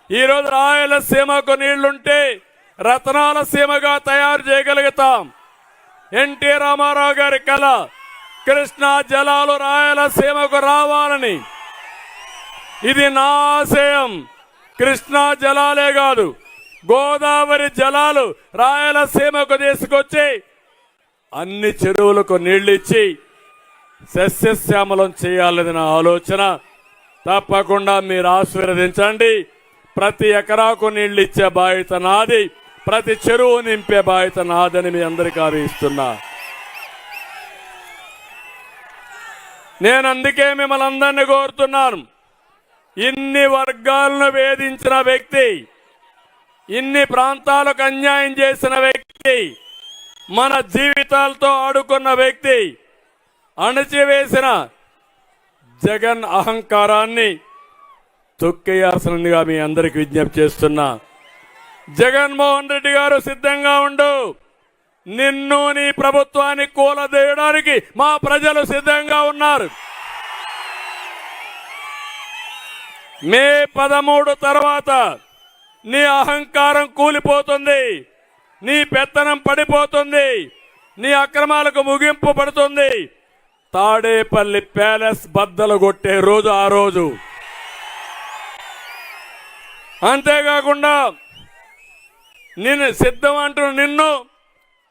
ఈరోజు రాయలసీమకు నీళ్లుంటే రతనాల సీమగా తయారు చేయగలుగుతాం. ఎన్టీ రామారావు గారి కళ కృష్ణా జలాలు రాయలసీమకు రావాలని. ఇది నా ఆశయం. కృష్ణా జలాలే కాదు, గోదావరి జలాలు రాయలసీమకు తీసుకొచ్చి అన్ని చెరువులకు నీళ్ళిచ్చి సస్యశ్యామలం చేయాలని నా ఆలోచన. తప్పకుండా మీరు ఆశీర్వదించండి. ప్రతి ఎకరాకు నీళ్ళు ఇచ్చే బాధ్యత నాది, ప్రతి చెరువు నింపే బాధ్యత నాదని మీ అందరికీ ఆదేశిస్తున్నా. నేను అందుకే మిమ్మల్ని అందరినీ కోరుతున్నాను. ఇన్ని వర్గాలను వేధించిన వ్యక్తి, ఇన్ని ప్రాంతాలకు అన్యాయం చేసిన వ్యక్తి, మన జీవితాలతో ఆడుకున్న వ్యక్తి, అణచివేసిన జగన్ అహంకారాన్ని తొక్కేయాల్సిందిగా మీ అందరికి విజ్ఞప్తి చేస్తున్నా. జగన్మోహన్ రెడ్డి గారు సిద్ధంగా ఉండు. నిన్ను నీ ప్రభుత్వాన్ని కూలదేయడానికి మా ప్రజలు సిద్ధంగా ఉన్నారు. మే 13 తర్వాత నీ అహంకారం కూలిపోతుంది, నీ పెత్తనం పడిపోతుంది, నీ అక్రమాలకు ముగింపు పడుతుంది. తాడేపల్లి ప్యాలెస్ బద్దలు కొట్టే రోజు ఆ రోజు. అంతేకాకుండా నేను సిద్ధం అంటున్న నిన్ను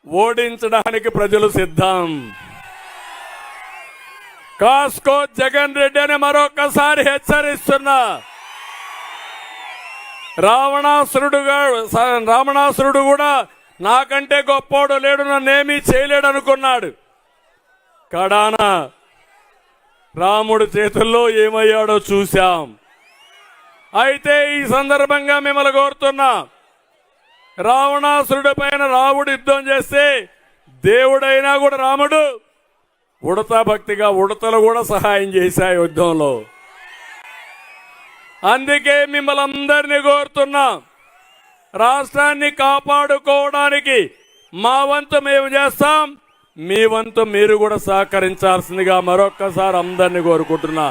ఓడించడానికి ప్రజలు సిద్ధం. కాస్కో జగన్ రెడ్డి అని మరొకసారి హెచ్చరిస్తున్నా. రావణాసురుడు కూడా నాకంటే గొప్పోడు లేడు, నన్నేమీ చేయలేడు అనుకున్నాడు. కడాన రాముడి చేతుల్లో ఏమయ్యాడో చూశాం. అయితే ఈ సందర్భంగా మిమ్మల్ని కోరుతున్నా, రావణాసురుడి పైన రాముడు యుద్ధం చేస్తే దేవుడైనా కూడా రాముడు ఉడతా భక్తిగా ఉడతలు కూడా సహాయం చేశాయి యుద్ధంలో. అందుకే మిమ్మల్ని అందరినీ కోరుతున్నా, రాష్ట్రాన్ని కాపాడుకోవడానికి మా వంతు మేము చేస్తాం, మీ వంతు మీరు కూడా సహకరించాల్సిందిగా మరొక్కసారి అందరినీ కోరుకుంటున్నా.